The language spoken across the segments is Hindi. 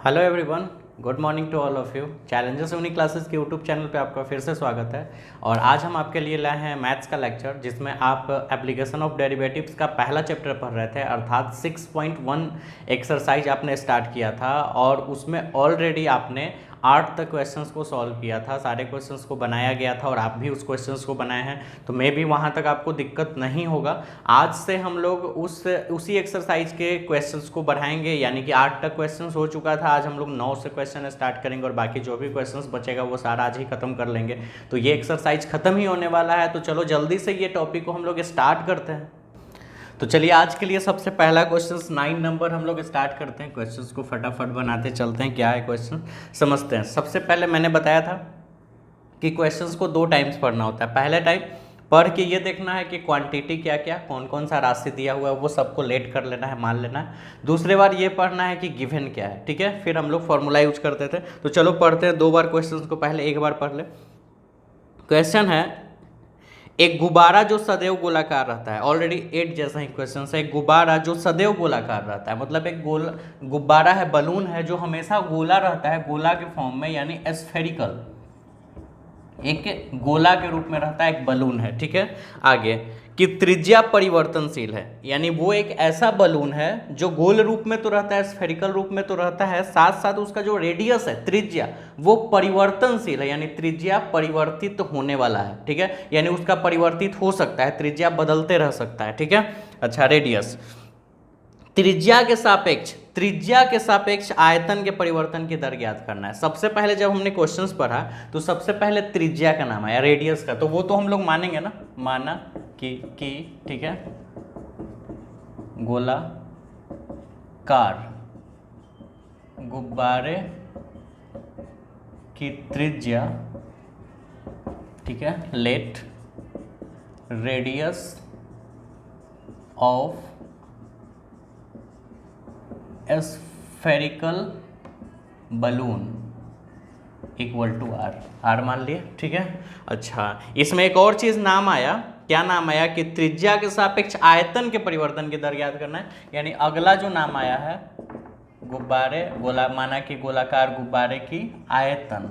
Hello everyone, good morning to all of you. Challenges unique classes के यूट्यूब चैनल पे आपका फिर से स्वागत है। और आज हम आपके लिए लाए हैं मैथ्स का लेक्चर, जिसमें आप एप्लीकेशन ऑफ डेरिवेटिव्स का पहला चैप्टर पढ़ रहे थे, अर्थात 6.1 एक्सरसाइज आपने स्टार्ट किया था और उसमें ऑलरेडी आपने 8 तक क्वेश्चंस को सॉल्व किया था, सारे क्वेश्चंस को बनाया गया था और आप भी उस क्वेश्चंस को बनाए हैं, तो मे भी वहाँ तक आपको दिक्कत नहीं होगा। आज से हम लोग उसी एक्सरसाइज के क्वेश्चंस को बढ़ाएंगे, यानी कि 8 तक क्वेश्चंस हो चुका था, आज हम लोग 9 से क्वेश्चन स्टार्ट करेंगे और बाकी जो भी क्वेश्चंस बचेगा वो सारा आज ही खत्म कर लेंगे। तो ये एक्सरसाइज खत्म ही होने वाला है, तो चलो जल्दी से ये टॉपिक को हम लोग स्टार्ट करते हैं। तो चलिए आज के लिए सबसे पहला क्वेश्चन 9 नंबर हम लोग स्टार्ट करते हैं। क्वेश्चंस को फटाफट बनाते चलते हैं, क्या है क्वेश्चन समझते हैं। सबसे पहले मैंने बताया था कि क्वेश्चंस को 2 टाइम्स पढ़ना होता है। पहले टाइम पढ़ के ये देखना है कि क्वांटिटी क्या क्या, कौन कौन सा राशि दिया हुआ है, वो सबको लेट कर लेना है, मान लेना है। दूसरे बार ये पढ़ना है कि गिवन क्या है, ठीक है। फिर हम लोग फॉर्मूला यूज करते थे। तो चलो पढ़ते हैं 2 बार क्वेश्चन को, पहले एक बार पढ़ ले। क्वेश्चन है, एक गुब्बारा जो सदैव गोलाकार रहता है। ऑलरेडी 8 जैसा ही क्वेश्चन है। एक गुब्बारा जो सदैव गोलाकार रहता है, मतलब एक गुब्बारा है, बलून है जो हमेशा गोला रहता है, गोला के फॉर्म में, यानी स्फेरिकल, एक गोला के रूप में रहता है, एक बलून है, ठीक है। आगे कि त्रिज्या परिवर्तनशील है, यानी वो एक ऐसा बलून है जो गोल रूप में तो रहता है, स्फेरिकल रूप में तो रहता है, साथ साथ उसका जो रेडियस है, त्रिज्या, वो परिवर्तनशील है, यानी त्रिज्या परिवर्तित होने वाला है, ठीक है। यानी उसका परिवर्तित हो सकता है, त्रिज्या बदलते रह सकता है, ठीक है। अच्छा, रेडियस, त्रिज्या के सापेक्ष आयतन के परिवर्तन की दर ज्ञात करना है। सबसे पहले जब हमने क्वेश्चंस पढ़ा तो सबसे पहले त्रिज्या का नाम आया, रेडियस का, तो वो तो हम लोग मानेंगे ना, माना कि ठीक है, गोलाकार गुब्बारे की त्रिज्या, ठीक है, let radius of spherical balloon equal to R मान लिए, ठीक है। अच्छा, इसमें एक और चीज नाम आया, क्या नाम आया कि त्रिज्या के सापेक्ष आयतन के परिवर्तन की दर याद करना है। यानी अगला जो नाम आया है, गुब्बारे माना कि गोलाकार गुब्बारे की आयतन,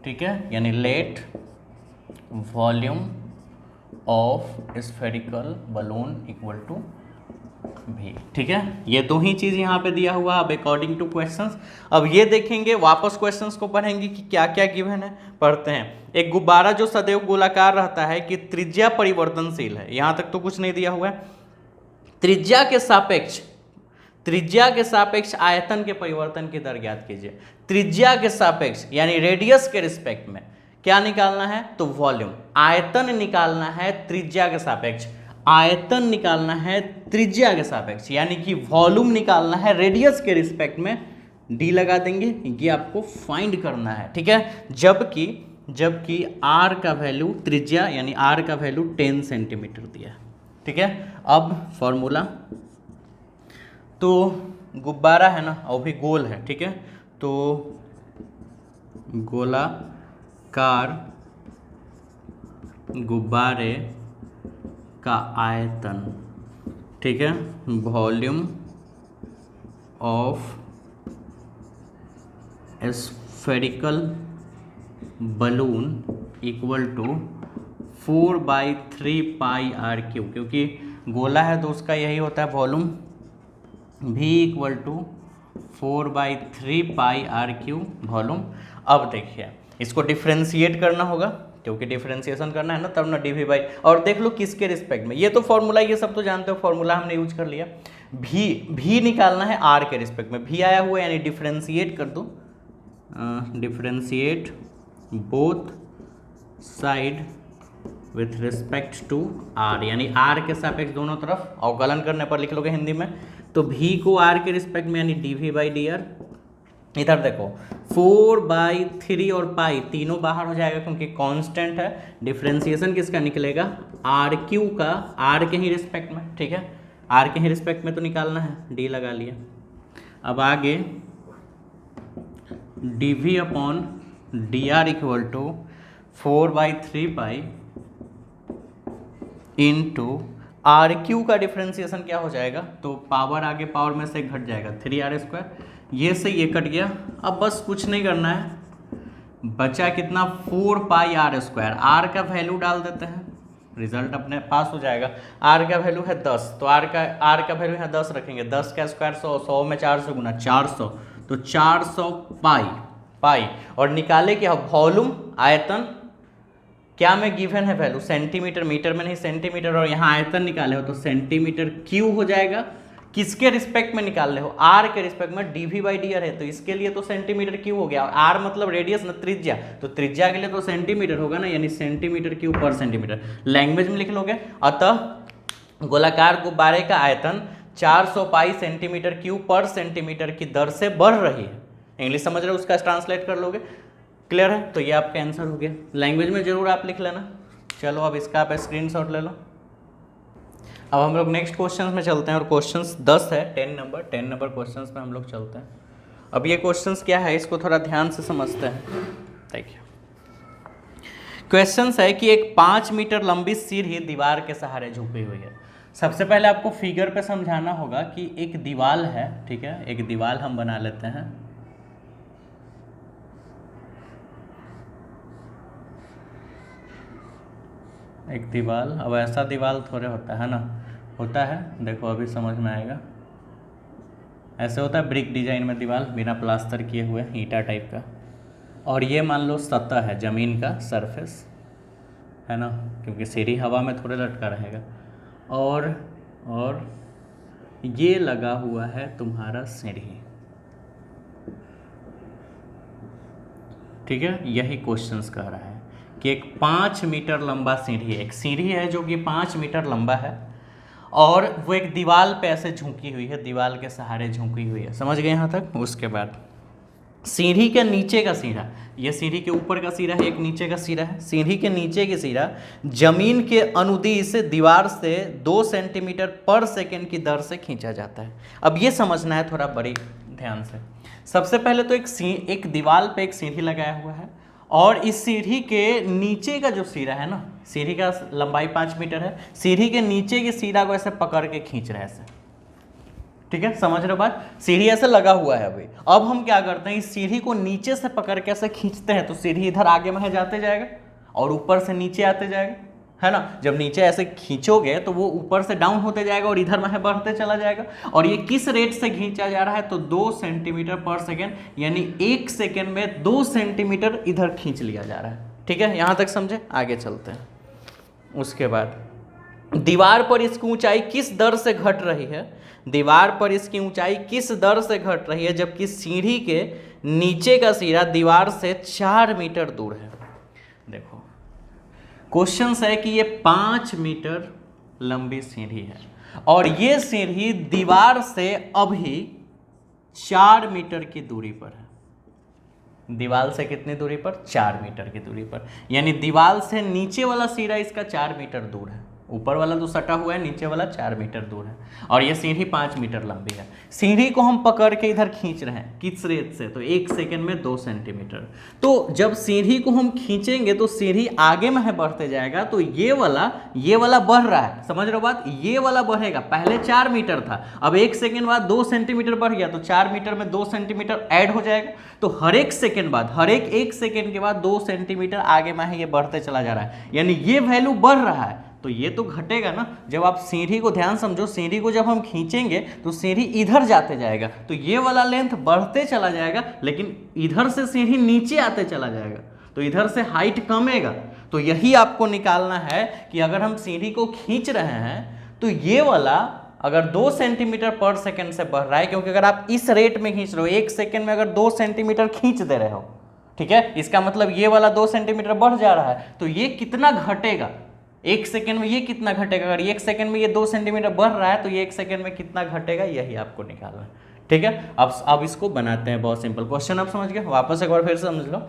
ठीक है, यानी let volume of spherical balloon equal to V, ठीक है। ये 2 ही चीज यहाँ पे दिया हुआ अब अकॉर्डिंग टू क्वेश्चंस। अब ये देखेंगे, वापस क्वेश्चंस को पढ़ेंगे कि क्या क्या गिवन है। पढ़ते हैं, एक गुब्बारा जो सदैव गोलाकार रहता है कि त्रिज्या परिवर्तनशील है, यहाँ तक तो कुछ नहीं दिया हुआ है। त्रिज्या के सापेक्ष आयतन के परिवर्तन की दर ज्ञात कीजिए। त्रिज्या के सापेक्ष यानी रेडियस के रिस्पेक्ट में क्या निकालना है, तो वॉल्यूम। आयतन निकालना है त्रिज्या के सापेक्ष, आयतन निकालना है त्रिज्या के सापेक्ष, यानी कि वॉल्यूम निकालना है रेडियस के रिस्पेक्ट में, डी लगा देंगे, ये आपको फाइंड करना है, ठीक है। जबकि आर का वैल्यू, त्रिज्या यानी आर का वैल्यू 10 सेंटीमीटर दिया, ठीक है। अब फॉर्मूला, तो गुब्बारा है ना, और भी गोल है, ठीक है, तो गोलाकार गुब्बारे का आयतन, ठीक है, volume of spherical balloon equal to 4/3 pi R cube, क्योंकि गोला है तो उसका यही होता है वॉल्यूम, भी equal to 4/3 pi R cube volume. अब देखिए, इसको डिफ्रेंशिएट करना होगा, क्योंकि डिफरेंशिएशन करना है ना, तब ना डीवी बाई, और देख लो किसके रिस्पेक्ट में, ये तो फॉर्मूला, ये सब तो जानते हो, फॉर्मूला हमने यूज कर लिया। भी निकालना है आर के रिस्पेक्ट में, भी आया हुआ है, यानी डिफरेंशिएट कर दो, differentiate both side with respect to R, यानी आर के सापेक्ष दोनों तरफ अवकलन करने पर लिख लोगे हिंदी में, तो भी को आर के रिस्पेक्ट में, यानी डीवी बाई डी आर। इधर देखो 4/3 और पाई तीनों बाहर हो जाएगा क्योंकि कांस्टेंट है। डिफरेंशिएशन किसका निकलेगा, आर क्यू का, आर के ही रिस्पेक्ट में, ठीक है, आर के ही रिस्पेक्ट में तो निकालना है, डी लगा लिया। अब आगे D V upon D R equal to 4/3 pi into R cube का डिफ्रेंसिएशन क्या हो जाएगा, तो पावर आगे पावर में से घट जाएगा 3r² ये से ये कट गया। अब बस कुछ नहीं करना है, बचा कितना 4 पाई आर स्क्वायर। आर का वैल्यू डाल देते हैं, रिजल्ट अपने पास हो जाएगा। आर का वैल्यू है 10, तो आर का वैल्यू है 10 रखेंगे। 10 का स्क्वायर 100, 100 में 400 गुना 400, तो 400 पाई। और निकाले क्या वॉल्यूम, आयतन। क्या में गिवन है वैल्यू सेंटीमीटर, मीटर में नहीं सेंटीमीटर, और यहाँ आयतन निकाले हो तो सेंटीमीटर क्यूब हो जाएगा। किसके रिस्पेक्ट में निकाल रहे हो, आर के रिस्पेक्ट में। डीवी बाई डी आर है तो इसके लिए तो सेंटीमीटर क्यूब हो गया। आर मतलब रेडियस ना, त्रिज्या, तो त्रिज्या के लिए तो सेंटीमीटर होगा ना, यानी सेंटीमीटर क्यूब पर सेंटीमीटर। लैंग्वेज में लिख लोगे। अतः गोलाकार गुब्बारे का आयतन 400 पाई सेंटीमीटर क्यूब पर सेंटीमीटर की दर से बढ़ रही है। इंग्लिश समझ रहे हो, उसका ट्रांसलेट कर लोगे। क्लियर है, तो ये आपका आंसर हो गया। लैंग्वेज में जरूर आप लिख लेना। चलो अब इसका आप स्क्रीनशॉट ले लो। अब हम लोग नेक्स्ट क्वेश्चंस में चलते हैं, और क्वेश्चंस 10 है, 10 नंबर क्वेश्चंस में हम लोग चलते हैं। अब ये क्वेश्चंस क्या है, इसको थोड़ा ध्यान से समझते हैं। देखिए क्वेश्चंस है कि एक 5 मीटर लंबी सीढ़ी दीवार के सहारे झुकी हुई है। सबसे पहले आपको फिगर पे समझाना होगा कि एक दीवार है, ठीक है, एक दीवार हम बना लेते हैं। एक दीवार, अब ऐसा दीवार थोड़े होता है ना, होता है, देखो अभी समझ में आएगा। ऐसे होता है ब्रिक डिजाइन में दीवार, बिना प्लास्टर किए हुए, ईंटा टाइप का। और ये मान लो सतह है, ज़मीन का सरफेस है ना, क्योंकि सीढ़ी हवा में थोड़े लटका रहेगा। और ये लगा हुआ है तुम्हारा सीढ़ी, ठीक है। यही क्वेश्चंस कह रहा है कि एक 5 मीटर लंबा सीढ़ी है, एक सीढ़ी है जो कि 5 मीटर लंबा है, और वो एक दीवार पे ऐसे झुकी हुई है, दीवार के सहारे झुकी हुई है। समझ गए यहाँ तक। उसके बाद सीढ़ी के नीचे का सिरा, ये सीढ़ी के ऊपर का सिरा है, एक नीचे का सिरा है। सीढ़ी के नीचे की सिरा जमीन के अनुदिश दीवार से 2 सेंटीमीटर पर सेकेंड की दर से खींचा जाता है। अब ये समझना है थोड़ा बड़ी ध्यान से। सबसे पहले तो एक दीवार पे एक सीढ़ी लगाया हुआ है, और इस सीढ़ी के नीचे का जो सिरा है ना, सीढ़ी का लंबाई 5 मीटर है, सीढ़ी के नीचे के सिरा को ऐसे पकड़ के खींच रहे हैं ऐसे, ठीक है। समझ रहे हो बात। सीढ़ी ऐसे लगा हुआ है अभी। अब हम क्या करते हैं, इस सीढ़ी को नीचे से पकड़ के ऐसे खींचते हैं, तो सीढ़ी इधर आगे में जाते जाएगा और ऊपर से नीचे आते जाएगा, है ना। जब नीचे ऐसे खींचोगे तो वो ऊपर से डाउन होते जाएगा और इधर में बढ़ते चला जाएगा। और ये किस रेट से खींचा जा रहा है, तो 2 सेंटीमीटर पर सेकेंड, यानी 1 सेकेंड में 2 सेंटीमीटर इधर खींच लिया जा रहा है, ठीक है। यहाँ तक समझे, आगे चलते हैं। उसके बाद दीवार पर इसकी ऊंचाई किस दर से घट रही है, दीवार पर इसकी ऊंचाई किस दर से घट रही है, जबकि सीढ़ी के नीचे का सिरा दीवार से 4 मीटर दूर है। देखो क्वेश्चन है कि ये 5 मीटर लंबी सीढ़ी है, और ये सीढ़ी दीवार से अभी 4 मीटर की दूरी पर है। दीवार से कितनी दूरी पर, 4 मीटर की दूरी पर, यानी दीवार से नीचे वाला सिरा इसका 4 मीटर दूर है। ऊपर वाला तो सटा हुआ है, नीचे वाला 4 मीटर दूर है, और ये सीढ़ी 5 मीटर लंबी है। सीढ़ी को हम पकड़ के इधर खींच रहे हैं, किस रेट से, तो 1 सेकेंड में 2 सेंटीमीटर। तो जब सीढ़ी को हम खींचेंगे तो सीढ़ी आगे में बढ़ते जाएगा, तो ये वाला बढ़ रहा है। समझ रहे हो बात, ये वाला बढ़ेगा। पहले 4 मीटर था, अब 1 सेकेंड बाद 2 सेंटीमीटर बढ़ गया, तो 4 मीटर में 2 सेंटीमीटर ऐड हो जाएगा। तो हर एक सेकेंड बाद, हर एक 1 सेकेंड के बाद 2 सेंटीमीटर आगे में है, ये बढ़ते चला जा रहा है, यानी ये वैल्यू बढ़ रहा है। तो ये तो घटेगा ना। जब आप सीढ़ी को ध्यान समझो, सीढ़ी को जब हम खींचेंगे तो सीढ़ी इधर जाते जाएगा, तो ये वाला लेंथ बढ़ते चला जाएगा, लेकिन इधर से सीढ़ी नीचे आते चला जाएगा, तो इधर से हाइट कमेगा। तो यही आपको निकालना है कि अगर हम सीढ़ी को खींच रहे हैं तो ये वाला अगर 2 सेंटीमीटर पर सेकेंड से बढ़ रहा है, क्योंकि अगर आप इस रेट में खींच रहे हो, 1 सेकेंड में अगर 2 सेंटीमीटर खींच दे रहे हो, ठीक है, इसका मतलब ये वाला 2 सेंटीमीटर बढ़ जा रहा है, तो ये कितना घटेगा 1 सेकेंड में, ये कितना घटेगा। अगर 1 सेकेंड में ये 2 सेंटीमीटर बढ़ रहा है, तो ये 1 सेकेंड में कितना घटेगा, यही आपको निकालना है, ठीक है। अब इसको बनाते हैं, बहुत सिंपल क्वेश्चन। आप समझ गए, वापस एक बार फिर से समझ लो।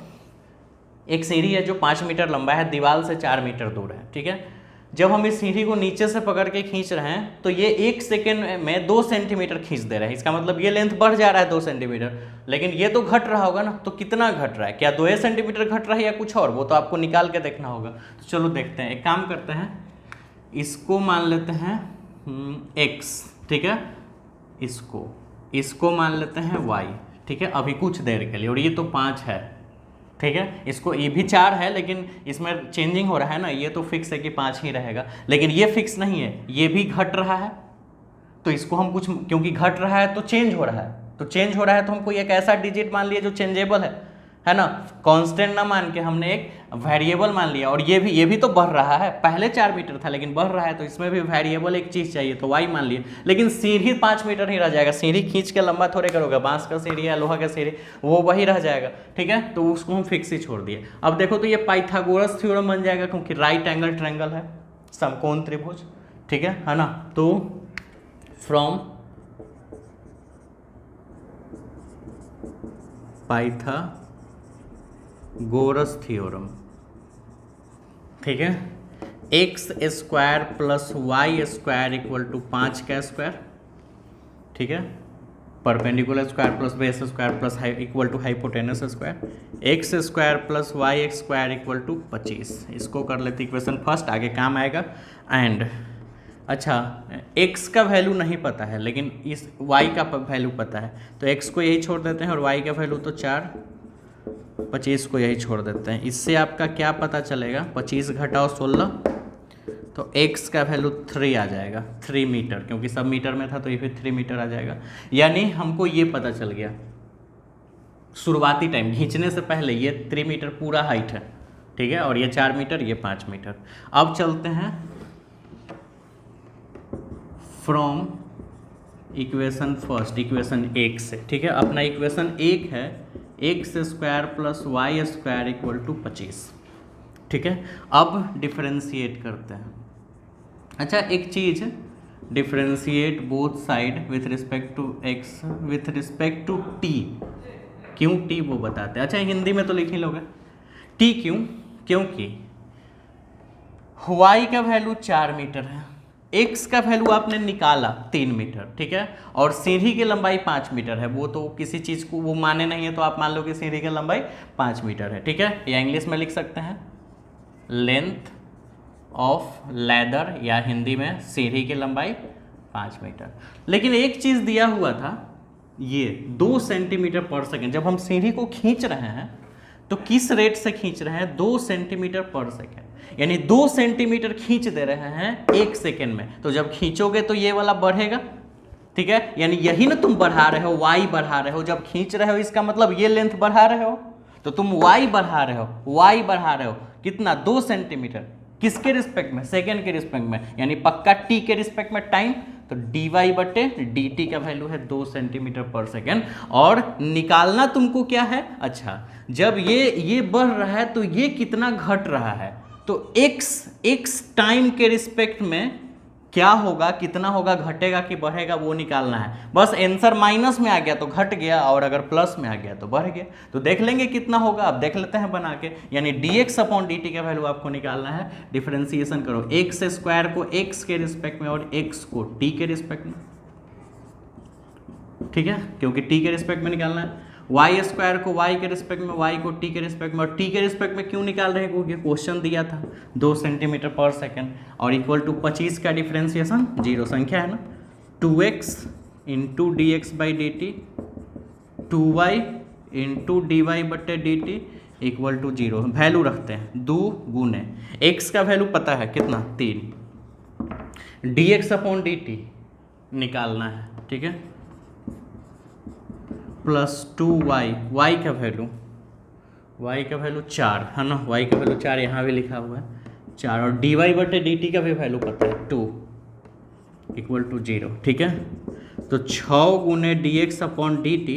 एक सीढ़ी है जो 5 मीटर लंबा है, दीवार से 4 मीटर दूर है, ठीक है। जब हम इस सीढ़ी को नीचे से पकड़ के खींच रहे हैं, तो ये 1 सेकेंड में 2 सेंटीमीटर खींच दे रहे हैं। इसका मतलब ये लेंथ बढ़ जा रहा है 2 सेंटीमीटर, लेकिन ये तो घट रहा होगा ना। तो कितना घट रहा है, क्या 2 सेंटीमीटर घट रहा है या कुछ और, वो तो आपको निकाल के देखना होगा। तो चलो देखते हैं, एक काम करते हैं, इसको मान लेते हैं x, ठीक है, इसको मान लेते हैं y, ठीक है, अभी कुछ देर के लिए, और ये तो 5 है, ठीक है। इसको ये भी 4 है लेकिन इसमें चेंजिंग हो रहा है ना, ये तो फिक्स है कि 5 ही रहेगा, लेकिन ये फिक्स नहीं है, ये भी घट रहा है, तो इसको हम कुछ, क्योंकि घट रहा है तो चेंज हो रहा है, तो चेंज हो रहा है तो हमको एक ऐसा डिजिट मान लिया जो चेंजेबल है ना, कांस्टेंट ना मान के हमने एक वेरिएबल मान लिया। और ये भी तो बढ़ रहा है, पहले 4 मीटर था लेकिन बढ़ रहा है, तो इसमें भी वेरिएबल एक चीज़ चाहिए, तो y मान लिए। लेकिन सीढ़ी 5 मीटर ही रह जाएगा, सीढ़ी खींच के लंबा थोड़े करोगे, बांस का सीढ़ी या लोहा का सीढ़ी वो वही रह जाएगा, ठीक है, तो उसको हम फिक्स ही छोड़ दिए। अब देखो तो ये पाइथागोरस थ्योरम बन जाएगा, क्योंकि राइट एंगल ट्रायंगल है, समकोण त्रिभुज, ठीक है ना। तो फ्रॉम पाइथागोरस थ्योरम, ठीक है, X square plus Y square equal to 5 का स्क्वायर, ठीक है, perpendicular square plus base square plus equal to hypotenuse square, X square plus Y square equal to 25। इसको कर लेते इक्वेशन फर्स्ट, आगे काम आएगा। एंड अच्छा, x का वैल्यू नहीं पता है लेकिन इस y का वैल्यू पता है, तो x को यही छोड़ देते हैं, और y का वैल्यू तो 4, 25 को यही छोड़ देते हैं। इससे आपका क्या पता चलेगा, 25 घटाओ 16, तो x का वैल्यू 3 आ जाएगा, 3 मीटर, क्योंकि सब मीटर में था तो ये फिर 3 मीटर आ जाएगा। यानी हमको ये पता चल गया शुरुआती टाइम खींचने से पहले ये 3 मीटर पूरा हाइट है, ठीक है, और ये 4 मीटर, ये 5 मीटर। अब चलते हैं फ्रॉम इक्वेशन फर्स्ट, इक्वेशन 1 से, ठीक है, अपना इक्वेशन 1 है X square plus Y square equal to 25, ठीक है। अब डिफरेंशिएट करते हैं। अच्छा, एक चीज़, differentiate both side with respect to X with respect to T, क्यों टी वो बताते हैं। अच्छा, हिंदी में तो लिख ही लोगे, टी क्यों, क्योंकि y का वैल्यू 4 मीटर है, x का वैल्यू आपने निकाला 3 मीटर, ठीक है, और सीढ़ी की लंबाई 5 मीटर है, वो तो किसी चीज़ को वो माने नहीं है, तो आप मान लो कि सीढ़ी की लंबाई 5 मीटर है, ठीक है, या इंग्लिश में लिख सकते हैं लेंथ ऑफ लैडर, या हिंदी में सीढ़ी की लंबाई 5 मीटर। लेकिन एक चीज़ दिया हुआ था, ये 2 सेंटीमीटर पर सेकेंड। जब हम सीढ़ी को खींच रहे हैं तो किस रेट से खींच रहे हैं, 2 सेंटीमीटर पर सेकेंड, यानी 2 सेंटीमीटर खींच दे रहे हैं 1 सेकेंड में। तो जब खींचोगे तो ये वाला बढ़ेगा, ठीक है, यानी यही ना तुम बढ़ा रहे हो, y बढ़ा रहे हो, जब खींच रहे हो इसका मतलब ये लेंथ बढ़ा रहे हो, तो तुम y बढ़ा रहे हो, y बढ़ा रहे हो कितना, 2 सेंटीमीटर, किसके रिस्पेक्ट में, सेकेंड के रिस्पेक्ट में, यानी पक्का t के रिस्पेक्ट में टाइम, तो dy बटे dt का वैल्यू है 2 सेंटीमीटर पर सेकेंड। और निकालना तुमको क्या है, अच्छा, जब ये बढ़ रहा है तो ये कितना घट रहा है, तो x टाइम के रिस्पेक्ट में क्या होगा, कितना होगा, घटेगा कि बढ़ेगा, वो निकालना है। बस आंसर माइनस में आ गया तो घट गया, और अगर प्लस में आ गया तो बढ़ गया। तो देख लेंगे कितना होगा, अब देख लेते हैं बना के, यानी dx अपॉन dt का वैल्यू आपको निकालना है। डिफरेंशिएशन करो, एक्स स्क्वायर को x के रिस्पेक्ट में और x को t के रिस्पेक्ट में, ठीक है, क्योंकि t के रिस्पेक्ट में निकालना है। y स्क्वायर को y के रिस्पेक्ट में, y को t के रिस्पेक्ट में, और t के रिस्पेक्ट में क्यों निकाल रहे हैं, क्योंकि क्वेश्चन दिया था 2 सेंटीमीटर पर सेकेंड, और इक्वल टू 25 का डिफरेंशिएशन 0 संख्या है ना, 2x into D X by D T, 2y into D Y बटे D T equal to 0। Value रखते हैं 2 गुने x का वैल्यू पता है कितना, 3, dx अपॉन डी टी निकालना है, ठीक है, प्लस 2y, y का वैल्यू 4 है ना, y का वैल्यू 4 यहाँ भी लिखा हुआ है 4, और dy बटे dt का भी वैल्यू पता है 2 इक्वल टू 0, ठीक है। तो 6 गुने dx अपॉन dt,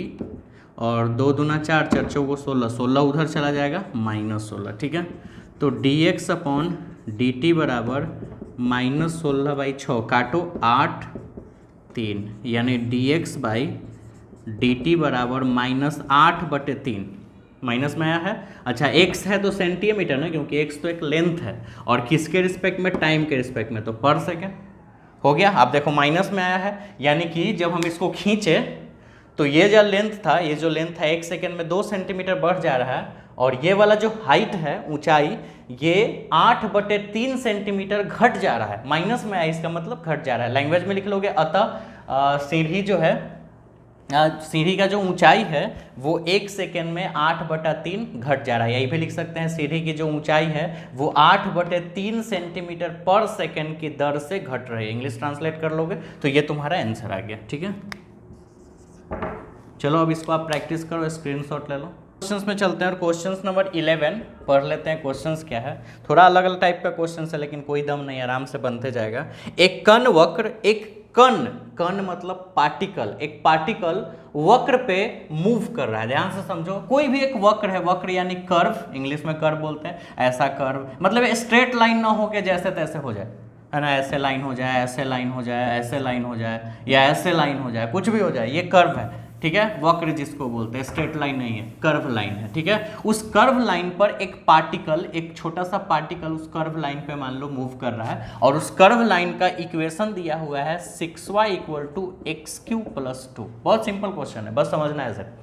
और 2 दूना 4, 4 चौको 16, 16 उधर चला जाएगा -16, ठीक है। तो dx अपॉन dt बराबर -16/6, काटो 8 3, यानी dx बाई dt बराबर -8/3, माइनस में आया है। अच्छा, x है तो सेंटीमीटर ना, क्योंकि x तो एक लेंथ है, और किसके रिस्पेक्ट में, टाइम के रिस्पेक्ट में, तो पर सेकेंड हो गया। आप देखो माइनस में आया है, यानी कि जब हम इसको खींचे तो ये जो लेंथ था, 1 सेकेंड में 2 सेंटीमीटर बढ़ जा रहा है, और ये वाला जो हाइट है, ऊंचाई, ये 8/3 सेंटीमीटर घट जा रहा है, माइनस में आया, इसका मतलब घट जा रहा है। लैंग्वेज में लिख लोगे, अतः सीढ़ी जो है सीढ़ी का जो ऊंचाई है वो 1 सेकेंड में 8/3 घट जा रहा है। यही भी लिख सकते हैं सीढ़ी की जो ऊंचाई है वो 8/3 सेंटीमीटर पर सेकेंड की दर से घट रही है। इंग्लिश ट्रांसलेट कर लोगे तो ये तुम्हारा आंसर आ गया। ठीक है, चलो अब इसको आप प्रैक्टिस करो, स्क्रीनशॉट ले लो। क्वेश्चंस में चलते हैं और क्वेश्चंस नंबर 11 पढ़ लेते हैं। क्वेश्चंस क्या है, थोड़ा अलग अलग टाइप का क्वेश्चन है लेकिन कोई दम नहीं, आराम से बनते जाएगा। एक कण वक्र, एक कण मतलब पार्टिकल, एक पार्टिकल वक्र पे मूव कर रहा है। ध्यान से समझो, कोई भी एक वक्र है, वक्र यानी कर्व, इंग्लिश में कर्व बोलते हैं। ऐसा कर्व मतलब स्ट्रेट लाइन ना हो के जैसे तैसे हो जाए, है ना, ऐसे लाइन हो जाए, ऐसे लाइन हो जाए, ऐसे लाइन हो जाए, या ऐसे लाइन हो जाए, कुछ भी हो जाए, ये कर्व है। ठीक है, वक्र जिसको बोलते हैं, स्ट्रेट लाइन नहीं है, कर्व लाइन है। ठीक है, उस कर्व लाइन पर एक पार्टिकल, एक छोटा सा पार्टिकल उस कर्व लाइन पे मान लो मूव कर रहा है, और उस कर्व लाइन का इक्वेशन दिया हुआ है 6y = x³ + 2। बहुत सिंपल क्वेश्चन है, बस समझना है सर।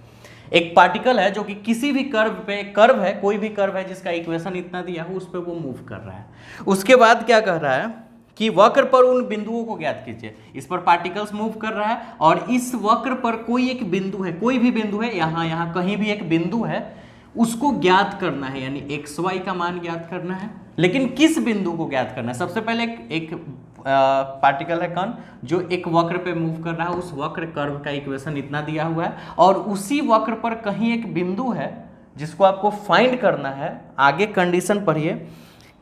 एक पार्टिकल है जो कि किसी भी कर्व पे, कर्व है, कोई भी कर्व है जिसका इक्वेशन इतना दिया हो, उस पर वो मूव कर रहा है। उसके बाद क्या कह रहा है कि वक्र पर उन बिंदुओं को ज्ञात कीजिए। इस पर पार्टिकल्स मूव कर रहा है और इस वक्र पर कोई एक बिंदु है, कोई भी बिंदु है, यहाँ कहीं भी एक बिंदु है, उसको ज्ञात करना है, यानी xy का मान ज्ञात करना है। लेकिन किस बिंदु को ज्ञात करना है? सबसे पहले एक पार्टिकल है कण जो एक वक्र पे मूव कर रहा है, उस वक्र कर्व का इक्वेशन इतना दिया हुआ है, और उसी वक्र पर कहीं एक बिंदु है जिसको आपको फाइंड करना है। आगे कंडीशन पढ़िए,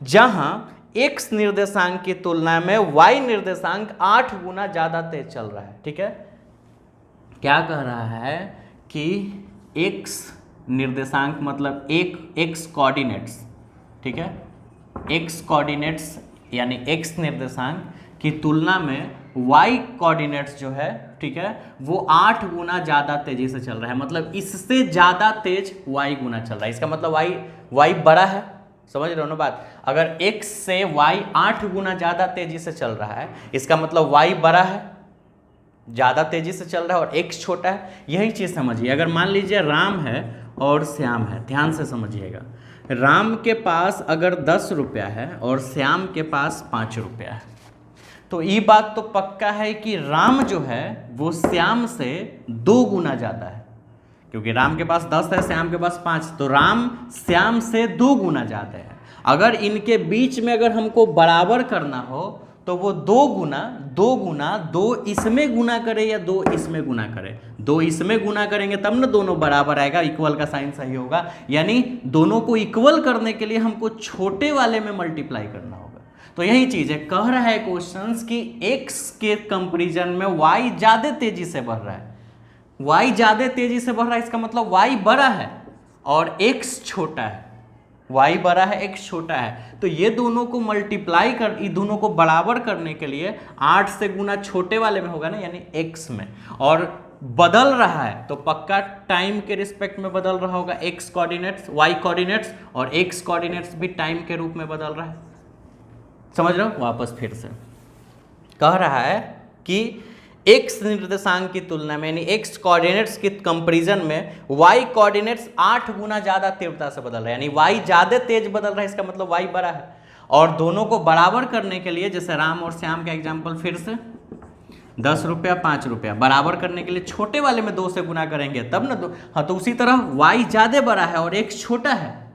जहां x निर्देशांक की तुलना में y निर्देशांक 8 गुना ज्यादा तेज चल रहा है। ठीक है, क्या कह रहा है कि x निर्देशांक मतलब x कोऑर्डिनेट्स, ठीक है, x कोऑर्डिनेट्स यानी x निर्देशांक की तुलना में y कोऑर्डिनेट्स जो है, ठीक है, वो 8 गुना ज्यादा तेजी से चल रहा है। मतलब इससे ज्यादा तेज y गुना चल रहा है। इसका मतलब y बड़ा है, समझ रहे हो ना बात। अगर x से y 8 गुना ज्यादा तेजी से चल रहा है, इसका मतलब y बड़ा है, ज्यादा तेजी से चल रहा है, और x छोटा है। यही चीज समझिए। अगर मान लीजिए राम है और श्याम है, ध्यान से समझिएगा, राम के पास अगर 10 रुपया है और श्याम के पास 5 रुपया है, तो ये बात तो पक्का है कि राम जो है वो श्याम से 2 गुना ज्यादा है, क्योंकि राम के पास 10 है, श्याम के पास 5, तो राम श्याम से 2 गुना ज्यादा है। अगर इनके बीच में अगर हमको बराबर करना हो तो वो 2 इसमें गुना करे या 2 इसमें गुना करे। 2 इसमें गुना करेंगे तब ना दोनों बराबर आएगा, इक्वल का साइन सही होगा। यानी दोनों को इक्वल करने के लिए हमको छोटे वाले में मल्टीप्लाई करना होगा। तो यही चीज है, कह रहा है क्वेश्चंस कि x के कंपैरिजन में y ज्यादा तेजी से बढ़ रहा है। y ज्यादा तेजी से बढ़ रहा है, इसका मतलब y बड़ा है और x छोटा है। y बड़ा है, x छोटा है, तो ये दोनों को मल्टीप्लाई कर, ये दोनों को बराबर करने के लिए 8 से गुना छोटे वाले में होगा ना, यानी x में, और बदल रहा है तो पक्का टाइम के रिस्पेक्ट में बदल रहा होगा। x कोऑर्डिनेट्स, y कोऑर्डिनेट्स और x कोऑर्डिनेट्स भी टाइम के रूप में बदल रहा है। समझ रहे हो? वापस फिर से कह रहा है कि x निर्देशांक की तुलना में, यानी x कोऑर्डिनेट्स के कंपैरिजन में y कोऑर्डिनेट्स 8 गुना ज्यादा तीव्रता से बदल रहा है, यानी y ज्यादा तेज बदल रहा है, इसका मतलब y बड़ा है। और दोनों को बराबर करने के लिए, जैसे राम और श्याम का एग्जांपल फिर से, 10 रुपया 5 रुपया, बराबर करने के लिए छोटे वाले में 2 से गुना करेंगे तब ना दो। हाँ, तो उसी तरह y ज्यादा बड़ा है और x छोटा है,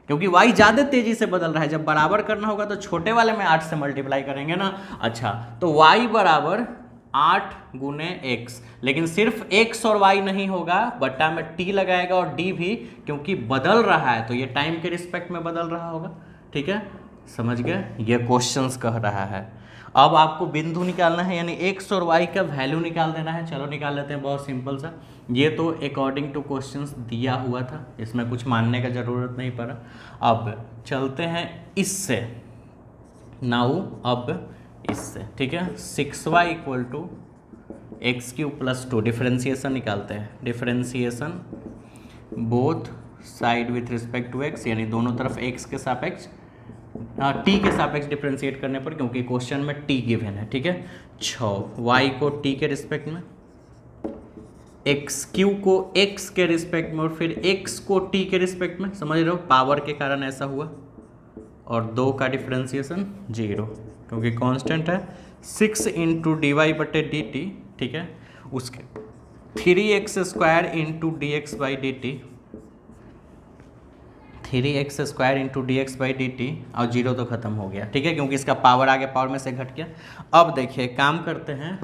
क्योंकि y ज्यादा तेजी से बदल रहा है। जब बराबर करना होगा तो छोटे वाले में 8 से मल्टीप्लाई करेंगे ना। अच्छा, तो y बराबर 8 गुने x, लेकिन सिर्फ x और y नहीं होगा, बट्टा में t लगाएगा और d भी, क्योंकि बदल रहा है तो ये टाइम के रिस्पेक्ट में बदल रहा होगा। ठीक है, समझ गए? ये क्वेश्चंस कह रहा है। अब आपको बिंदु निकालना है, यानी x और y का वैल्यू निकाल देना है। चलो निकाल लेते हैं, बहुत सिंपल सा। ये तो अकॉर्डिंग टू क्वेश्चंस दिया हुआ था, इसमें कुछ मानने का ज़रूरत नहीं पड़ा। अब चलते हैं इससे, नाउ अब इससे, ठीक है, 6y = x³ + 2, डिफरेंशिएशन निकालते हैं। Differentiation both side with respect to x, यानी दोनों तरफ x के सापेक्ष, t के सापेक्ष डिफरेंशिएट करने पर, क्योंकि क्वेश्चन में t गिवन है। ठीक है, 6 y को t के रिस्पेक्ट में, x³ को x के रिस्पेक्ट में, और फिर x को t के रिस्पेक्ट में। समझ रहे हो? पावर के कारण ऐसा हुआ। और 2 का डिफरेंशिएशन 0, क्योंकि कांस्टेंट है। 6 × dy/dt, ठीक है, उसके 3x² into D X by D T, 3x² into D X by D T, और जीरो तो खत्म हो गया, ठीक है, क्योंकि इसका पावर आगे पावर में से घट गया। अब देखिए काम करते हैं,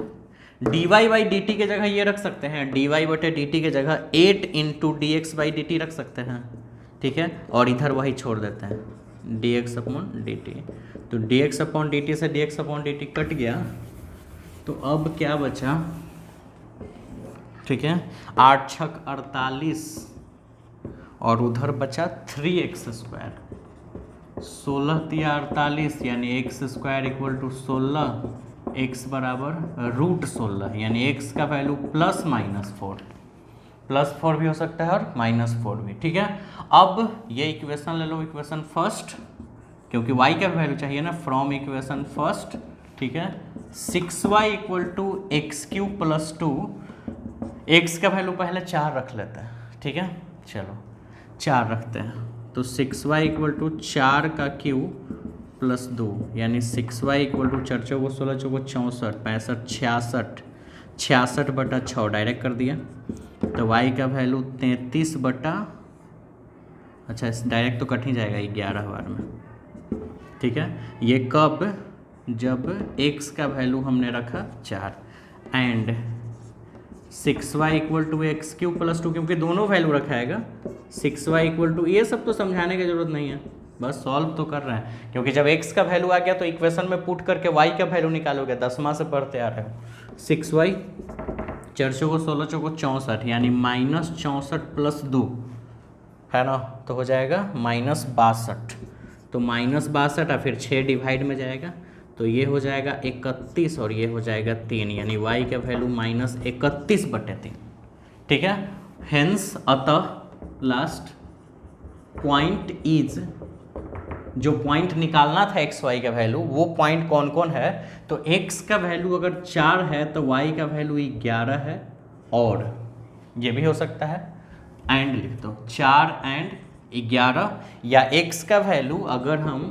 D Y by D T के जगह ये रख सकते हैं, डी वाई बटे डी टी के जगह 8 into D X by D T रख सकते हैं, ठीक है, और इधर वही छोड़ देते हैं D X upon D T. तो D X upon D T से D X upon D T cut गया, तो अब क्या बचा, ठीक है, 8 छक 48, और उधर बचा 3x², 16 तिया 48, यानी x² इक्वल टू 16, x बराबर √16, यानी x का वैल्यू +-4, +4 भी हो सकता है और -4 भी, ठीक है। अब ये इक्वेशन ले लो, इक्वेशन फर्स्ट, क्योंकि y का वैल्यू चाहिए ना, फ्रॉम इक्वेशन फर्स्ट, ठीक है, 6y equal to x³ + 2, x का वैल्यू पहले 4 रख लेते हैं, ठीक है, चलो 4 रखते हैं, तो 6y इक्वल टू 4 का क्यूब + 2, यानी 6y इक्वल टू 4 चौको 16 चौको 64, 65 66 बटा 6 डायरेक्ट कर दिया, तो y का वैल्यू 33 बटा, अच्छा डायरेक्ट तो कट ही जाएगा 11 बार में, ठीक है। ये कब, जब x का वैल्यू हमने रखा 4, and 6y equal to x³ + 2, क्योंकि दोनों वैल्यू रखाएगा, 6y इक्वल टू, ये सब तो समझाने की जरूरत नहीं है, बस सॉल्व तो कर रहे हैं, क्योंकि जब x का वैल्यू आ गया तो इक्वेशन में पुट करके y का वैल्यू निकालोगे, 10वां से पढ़ते आ रहे हो। 6y 4 चौको 16 चौको 64, यानी -64 + 2 है ना, तो हो जाएगा -62, तो -62 और फिर 6 डिवाइड में जाएगा, तो ये हो जाएगा 31 और ये हो जाएगा 3, यानी y का वैल्यू -31/3, ठीक है। हेंस अतः लास्ट पॉइंट इज, जो पॉइंट निकालना था एक्स वाई का वैल्यू, वो पॉइंट कौन कौन है, तो x का वैल्यू अगर 4 है तो y का वैल्यू 11 है, और ये भी हो सकता है, एंड लिख दो 4 एंड 11, या x का वैल्यू अगर हम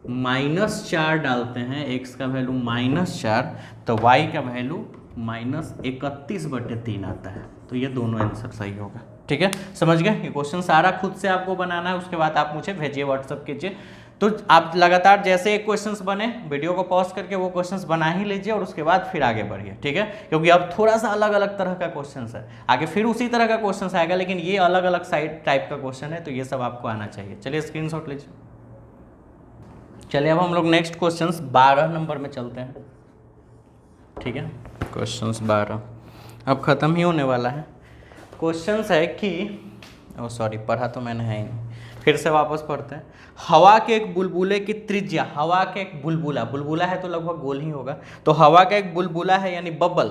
-4 डालते हैं, x का वैल्यू -4, तो y का वैल्यू -31/3 आता है, तो ये दोनों आंसर सही होगा, ठीक है, समझ गए। ये क्वेश्चन सारा खुद से आपको बनाना है, उसके बाद आप मुझे भेजिए, व्हाट्सअप कीजिए, तो आप लगातार जैसे एक क्वेश्चंस बने वीडियो को पॉज करके वो क्वेश्चंस बना ही लीजिए, और उसके बाद फिर आगे बढ़िए, ठीक है, क्योंकि अब थोड़ा सा अलग अलग तरह का क्वेश्चंस है, आगे फिर उसी तरह का क्वेश्चंस आएगा, लेकिन ये अलग अलग साइड टाइप का क्वेश्चन है, तो ये सब आपको आना चाहिए। चलिए स्क्रीनशॉट लीजिए। चलिए अब हम लोग नेक्स्ट क्वेश्चंस 12 नंबर में चलते हैं, ठीक है, क्वेश्चंस 12 अब ख़त्म ही होने वाला है। क्वेश्चंस है कि, ओ सॉरी पढ़ा तो मैंने है ही नहीं, फिर से वापस पढ़ते हैं। हवा के एक बुलबुले की त्रिज्या, हवा के एक बुलबुला, बुलबुला है तो लगभग गोल ही होगा, तो हवा का एक बुलबुला है, यानी बबल,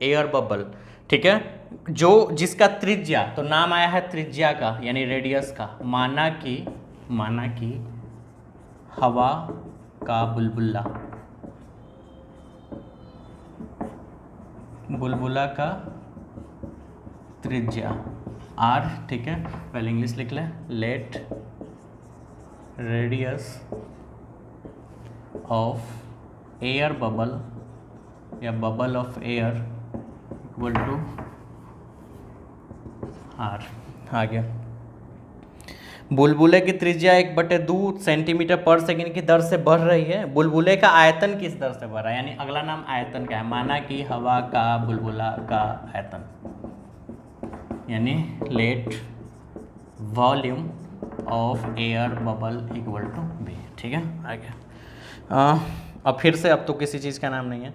एयर बबल, ठीक है, जो जिसका त्रिज्या, तो नाम आया है त्रिज्या का, यानी रेडियस का, माना कि हवा का बुलबुला का त्रिज्या r, ठीक है, पहले इंग्लिश लिख लें, let radius of air bubble या bubble of air equal to r। आ गया। बुलबुले की त्रिज्या 1/2 सेंटीमीटर पर सेकंड की दर से बढ़ रही है, बुलबुले का आयतन किस दर से बढ़ रहा है, यानी अगला नाम आयतन का है, माना कि हवा का बुलबुला का आयतन, यानी let volume of air bubble equal to B, ठीक है, आ गया। अब फिर से, अब तो किसी चीज़ का नाम नहीं है,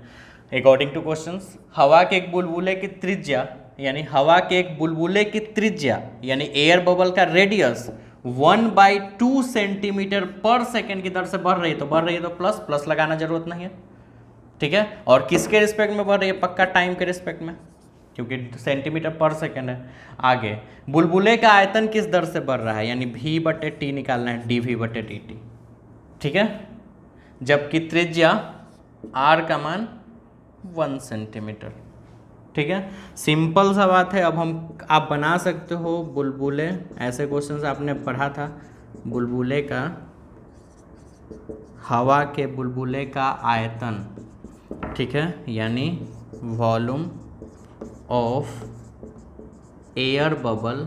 अकॉर्डिंग टू क्वेश्चंस, हवा के एक बुलबुले की त्रिज्या, यानी हवा के एक बुलबुले की त्रिज्या, यानी एयर बबल का रेडियस 1/2 सेंटीमीटर पर सेकेंड की दर से बढ़ रही है, तो बढ़ रही है तो प्लस लगाना जरूरत नहीं है, ठीक है, और किसके रिस्पेक्ट में बढ़ रही है, पक्का टाइम के रिस्पेक्ट में, क्योंकि सेंटीमीटर पर सेकेंड है। आगे बुलबुले का आयतन किस दर से बढ़ रहा है, यानी v/t निकालना है, dv/dt, ठीक है, जबकि त्रिज्या r का मान 1 सेंटीमीटर, ठीक है, सिंपल सा बात है। अब आप बना सकते हो बुलबुले, ऐसे क्वेश्चंस आपने पढ़ा था, बुलबुले का, हवा के बुलबुले का आयतन, ठीक है, यानी volume of air bubble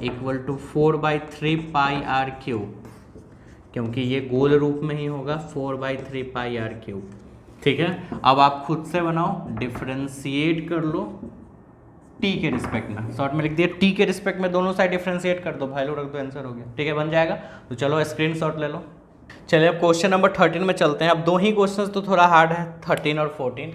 equal to 4/3 pi R cube, क्योंकि ये गोल रूप में ही होगा 4/3 पाई आर क्यूब। ठीक है, अब आप खुद से बनाओ, डिफ्रेंशिएट कर लो टी के रिस्पेक्ट में, शॉर्ट में लिख दिया टी के रिस्पेक्ट में, दोनों साइड डिफ्रेंशिएट कर दो, वैल्यू रख दो, आंसर हो गया। ठीक है, बन जाएगा। तो चलो स्क्रीनशॉट ले लो। चलिए अब क्वेश्चन नंबर 13 में चलते हैं। अब दो ही क्वेश्चन तो थोड़ा हार्ड है, 13 और 14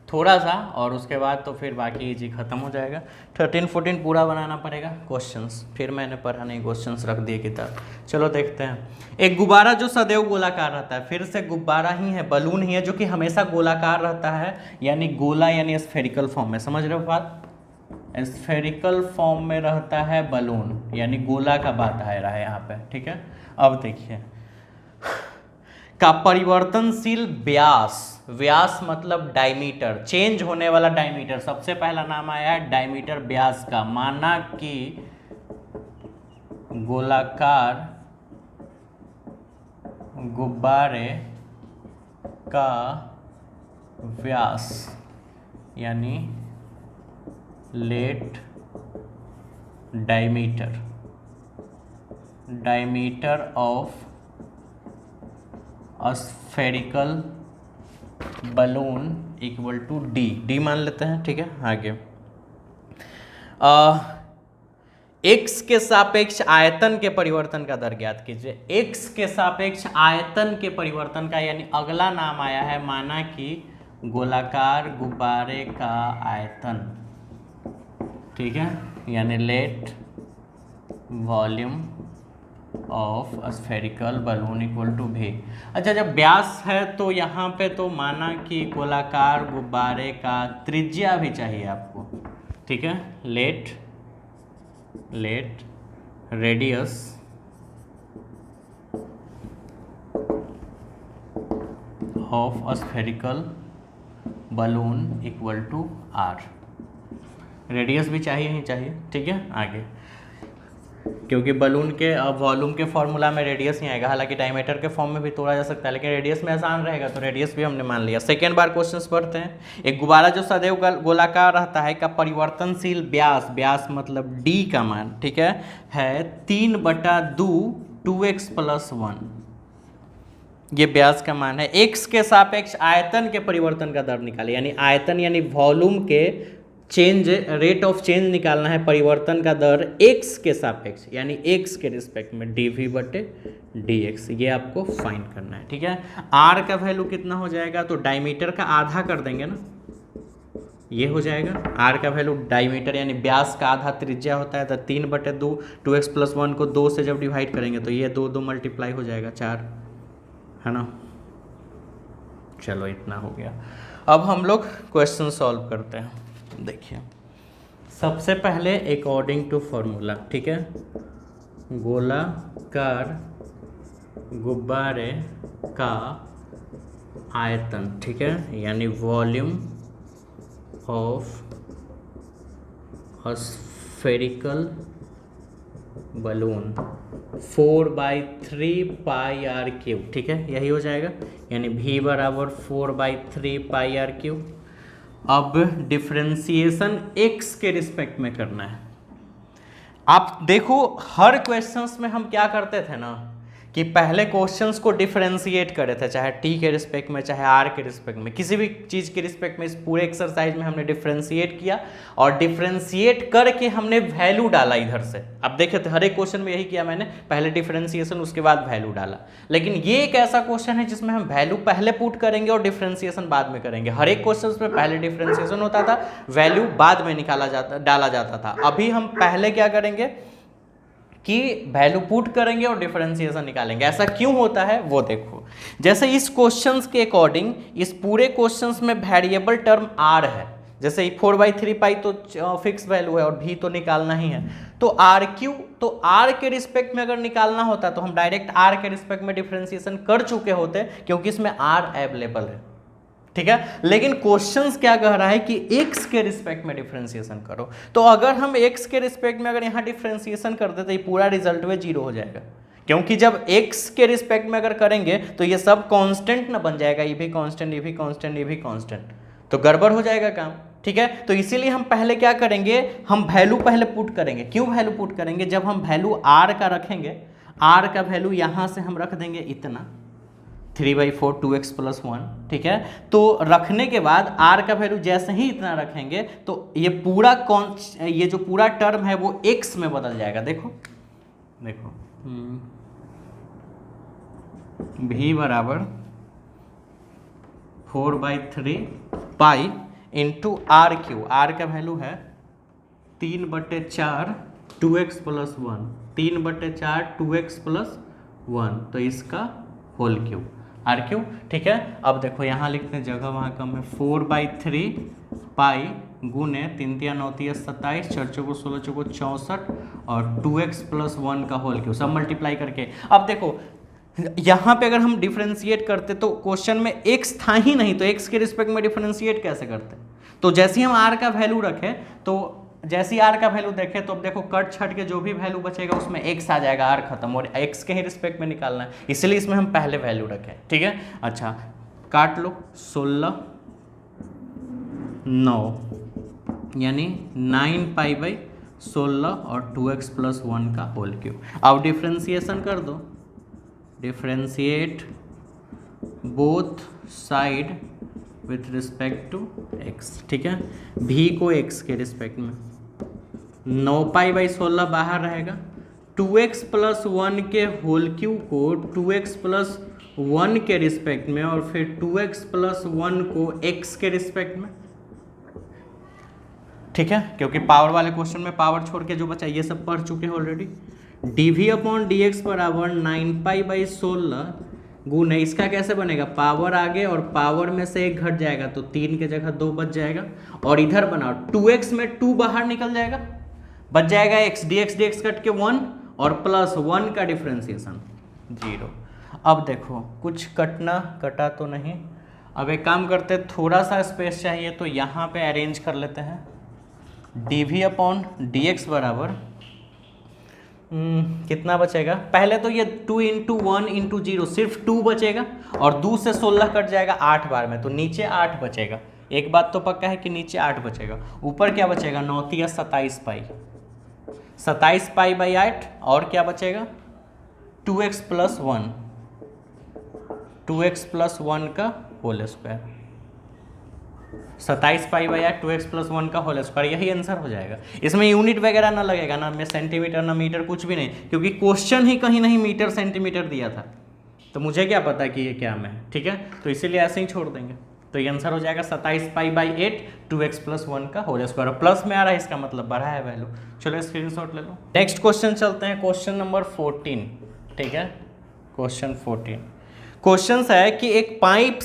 थोड़ा सा, और उसके बाद तो फिर बाकी इजी खत्म हो जाएगा। 13 14 पूरा बनाना पड़ेगा क्वेश्चंस, फिर मैंने पढ़ा नहीं, क्वेश्चंस रख दिए किताब। चलो देखते हैं। एक गुब्बारा जो सदैव गोलाकार रहता है, फिर से गुब्बारा ही है, बलून ही है, जो कि हमेशा गोलाकार रहता है, यानी गोला यानी स्फेरिकल फॉर्म में, समझ रहे हो बात? स्फेरिकल फॉर्म में रहता है बलून, यानी गोला का बात आ रहा है यहाँ पे। ठीक है, अब देखिए का परिवर्तनशील व्यास, व्यास मतलब डायमीटर, चेंज होने वाला डायमीटर, सबसे पहला नाम आया है डायमीटर व्यास का। माना कि गोलाकार गुब्बारे का व्यास यानी let diameter, diameter of spherical balloon equal to D, D मान लेते हैं। ठीक है, आगे एक्स के सापेक्ष आयतन के परिवर्तन का दर ज्ञात कीजिए। एक्स के सापेक्ष आयतन के परिवर्तन का, यानी अगला नाम आया है, माना कि गोलाकार गुब्बारे का आयतन। ठीक है, यानी let volume of spherical balloon equal to V. अच्छा, जब व्यास है तो यहाँ पे तो माना कि गोलाकार गुब्बारे का त्रिज्या भी चाहिए आपको। ठीक है, let radius of spherical balloon equal to R, radius भी चाहिए ही चाहिए। ठीक है, आगे क्योंकि बलून के वॉल्यूम के फॉर्मूला में रेडियस ही आएगा, हालांकि डायमीटर के फॉर्म में भी तोड़ा जा सकता है, लेकिन रेडियस में आसान रहेगा तो रेडियस भी हमने मान लिया। सेकेंड बार क्वेश्चंस पढ़ते हैं। एक गुब्बारा जो सदैव गोलाकार रहता है का परिवर्तनशील व्यास, व्यास मतलब डी का मान, ठीक है 3/2 2x + 1, ये व्यास का मान है। x के सापेक्ष आयतन के परिवर्तन का दर निकाले, यानी आयतन यानी वॉल्यूम के चेंज, रेट ऑफ चेंज निकालना है, परिवर्तन का दर x के सापेक्ष यानी x के रिस्पेक्ट में dv/dx, ये आपको फाइंड करना है। ठीक है, r का वैल्यू कितना हो जाएगा, तो डायमीटर का आधा कर देंगे ना, ये हो जाएगा r का वैल्यू, डायमीटर यानी व्यास का आधा त्रिज्या होता है, तो 3/2 2x + 1 को 2 से जब डिवाइड करेंगे तो ये 2 मल्टीप्लाई हो जाएगा 4, है ना। चलो इतना हो गया। अब हम लोग क्वेश्चन सॉल्व करते हैं। देखिए, सबसे पहले अकॉर्डिंग टू फॉर्मूला, ठीक है, गोलाकार गुब्बारे का आयतन, ठीक है, यानी volume of spherical balloon 4/3 pi R cube, ठीक है, यही हो जाएगा, यानी v = 4/3 पाई आर क्यूब। अब डिफरेंशिएशन x के रिस्पेक्ट में करना है। आप देखो हर क्वेश्चंस में हम क्या करते थे ना, कि पहले क्वेश्चंस को डिफरेंशिएट करे थे, चाहे t के रिस्पेक्ट में चाहे r के रिस्पेक्ट में, किसी भी चीज़ के रिस्पेक्ट में। इस पूरे एक्सरसाइज में हमने डिफरेंशिएट किया और डिफरेंशिएट करके हमने वैल्यू डाला इधर से। अब देखे थे हर एक क्वेश्चन में यही किया मैंने, पहले डिफरेंशिएशन उसके बाद वैल्यू डाला। लेकिन ये एक ऐसा क्वेश्चन है जिसमें हम वैल्यू पहले पुट करेंगे और डिफरेंशिएशन बाद में करेंगे। हर एक क्वेश्चन में पहले डिफरेंशिएशन होता था, वैल्यू बाद में डाला जाता था। अभी हम पहले क्या करेंगे कि वैल्यू पुट करेंगे और डिफरेंशिएशन निकालेंगे। ऐसा क्यों होता है वो देखो। जैसे इस क्वेश्चंस के अकॉर्डिंग इस पूरे क्वेश्चंस में वेरिएबल टर्म r है, जैसे 4/3 पाई तो फिक्स वैल्यू है और v तो निकालना ही है, तो r3, तो r के रिस्पेक्ट में अगर निकालना होता तो हम डायरेक्ट r के रिस्पेक्ट में डिफरेंशिएशन कर चुके होते, क्योंकि इसमें r अवेलेबल है, ठीक है। लेकिन क्वेश्चंस क्या कह रहा है कि x के रिस्पेक्ट में डिफरेंशिएशन करो। तो अगर हम x के रिस्पेक्ट में अगर यहाँ डिफरेंशिएशन कर देते, ये पूरा रिजल्ट में 0 हो जाएगा, क्योंकि जब x के रिस्पेक्ट में अगर करेंगे तो ये सब कांस्टेंट ना बन जाएगा, ये भी कांस्टेंट, ये भी कांस्टेंट, ये भी कांस्टेंट, तो गड़बड़ हो जाएगा काम। ठीक है। तो इसीलिए हम पहले क्या करेंगे, हम वैल्यू पहले पुट करेंगे। क्यों वैल्यू पुट करेंगे, जब हम वैल्यू आर का रखेंगे, आर का वैल्यू यहाँ से हम रख देंगे इतना 3/4 2x + 1, ठीक है। तो रखने के बाद आर का वैल्यू जैसे ही इतना रखेंगे तो ये पूरा ये जो पूरा टर्म है वो x में बदल जाएगा। देखो देखो v बराबर 4/3 pi into R cube, R का वैल्यू है 3/4 2x + 1, 3/4 2x + 1, तो इसका होल क्यूब आर क्यू, ठीक है। अब देखो यहाँ लिखते हैं, जगह वहाँ कम है, 4/3 पाई गुने 3 × 9 = 27, 4 × 4 = 16, 4 × 64 और 2x + 1 का होल क्यूब, सब मल्टीप्लाई करके। अब देखो यहाँ पे अगर हम डिफरेंशिएट करते तो क्वेश्चन में x था ही नहीं, तो x के रिस्पेक्ट में डिफरेंशिएट कैसे करते। तो जैसे ही हम r का वैल्यू रखें, तो जैसे ही r का वैल्यू देखें तो अब देखो कट छट के जो भी वैल्यू बचेगा उसमें x आ जाएगा, r खत्म, और x के ही रिस्पेक्ट में निकालना है, इसलिए इसमें हम पहले वैल्यू रखें, ठीक है। अच्छा काट लो, 16 9 यानी 9π/16 और 2x + 1 का होल क्यूब। अब डिफ्रेंसिएशन कर दो, differentiate both side with respect to x, ठीक है। v को x के रिस्पेक्ट में, 9π/16 बाहर रहेगा, 2x + 1 के होल क्यूब को 2x + 1 के रिस्पेक्ट में और फिर 2x + 1 को x के रिस्पेक्ट में, ठीक है। क्योंकि पावर वाले क्वेश्चन में पावर छोड़ के जो बचा ये सब पढ़ चुके हैं ऑलरेडी। dv/dx बराबर 9π/16 गुने, इसका कैसे बनेगा, पावर आगे और पावर में से 1 घट जाएगा तो 3 के जगह 2 बच जाएगा, और इधर बनाओ 2x में 2 बाहर निकल जाएगा, बच जाएगा x, dx कट के 1 और +1 का डिफ्रेंसिएशन 0। अब देखो कुछ कटा तो नहीं। अब एक काम करते, थोड़ा सा स्पेस चाहिए तो यहाँ पे अरेंज कर लेते हैं। dv/dx बराबर कितना बचेगा, पहले तो ये 2 × 1 × 0 सिर्फ 2 बचेगा, और 2 से 16 कट जाएगा 8 बार में, तो नीचे 8 बचेगा। एक बात तो पक्का है कि नीचे 8 बचेगा, ऊपर क्या बचेगा, 9 × 27 पाई, 27 π/8, और क्या बचेगा 2x + 1, 2x + 1 का होल स्क्वायर, 27 π/8 2x + 1 का होल स्क्वायर, यही आंसर हो जाएगा। इसमें यूनिट वगैरह ना लगेगा, ना में सेंटीमीटर ना मीटर, कुछ भी नहीं, क्योंकि क्वेश्चन ही कहीं नहीं मीटर सेंटीमीटर दिया था, तो मुझे क्या पता कि ये क्या में है, ठीक है। तो इसीलिए ऐसे ही छोड़ देंगे, तो ये आंसर हो जाएगा 27 π/8 2x + 1 का होल स्क्वायर। प्लस में आ रहा है, इसका मतलब बढ़ा है वैल्यू। चलो स्क्रीनशॉट ले लो। नेक्स्ट क्वेश्चन चलते हैं, क्वेश्चन नंबर 14, ठीक है। क्वेश्चन 14 क्वेश्चन है कि एक पाइप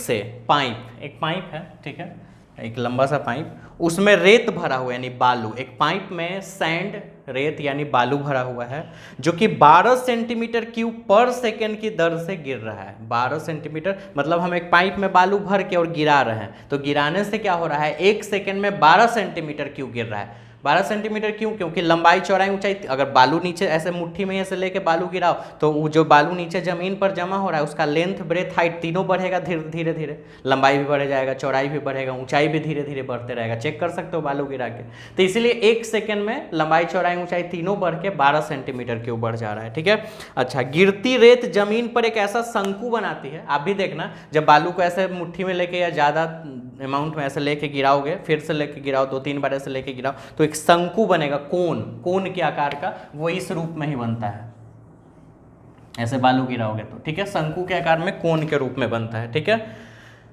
है, ठीक है, एक लंबा सा पाइप, उसमें रेत भरा हुआ है यानी बालू, एक पाइप में सैंड रेत यानी बालू भरा हुआ है, जो कि 12 सेंटीमीटर क्यूब पर सेकेंड की दर से गिर रहा है। 12 सेंटीमीटर मतलब हम एक पाइप में बालू भर के और गिरा रहे हैं, तो गिराने से क्या हो रहा है, 1 सेकेंड में 12 सेंटीमीटर क्यूब गिर रहा है। 12 सेंटीमीटर क्यों, क्योंकि लंबाई चौड़ाई ऊंचाई, अगर बालू नीचे ऐसे मुट्ठी में ऐसे लेके बालू गिराओ तो वो जो बालू नीचे जमीन पर जमा हो रहा है उसका लेंथ ब्रेथ हाइट तीनों बढ़ेगा धीरे धीरे, लंबाई भी बढ़ जाएगा, चौड़ाई भी बढ़ेगा, ऊंचाई भी धीरे धीरे बढ़ते रहेगा, चेक कर सकते हो बालू गिरा के। तो इसीलिए 1 सेकेंड में लंबाई चौड़ाई ऊंचाई तीनों बढ़ के 12 सेंटीमीटर क्यूब बढ़ जा रहा है, ठीक है। अच्छा, गिरती रेत जमीन पर एक ऐसा शंकु बनाती है, आप भी देखना जब बालू को ऐसे मुट्ठी में लेके या ज़्यादा अमाउंट में ऐसे लेके गिराओगे, फिर से लेके गिराओ, 2-3 बार ऐसे लेके गिराओ तो एक शंकु बनेगा, कोन के आकार का, वो इस रूप में ही बनता है, ऐसे बालू गिराओगे तो, ठीक है, शंकु के आकार में कोन के रूप में बनता है, ठीक है।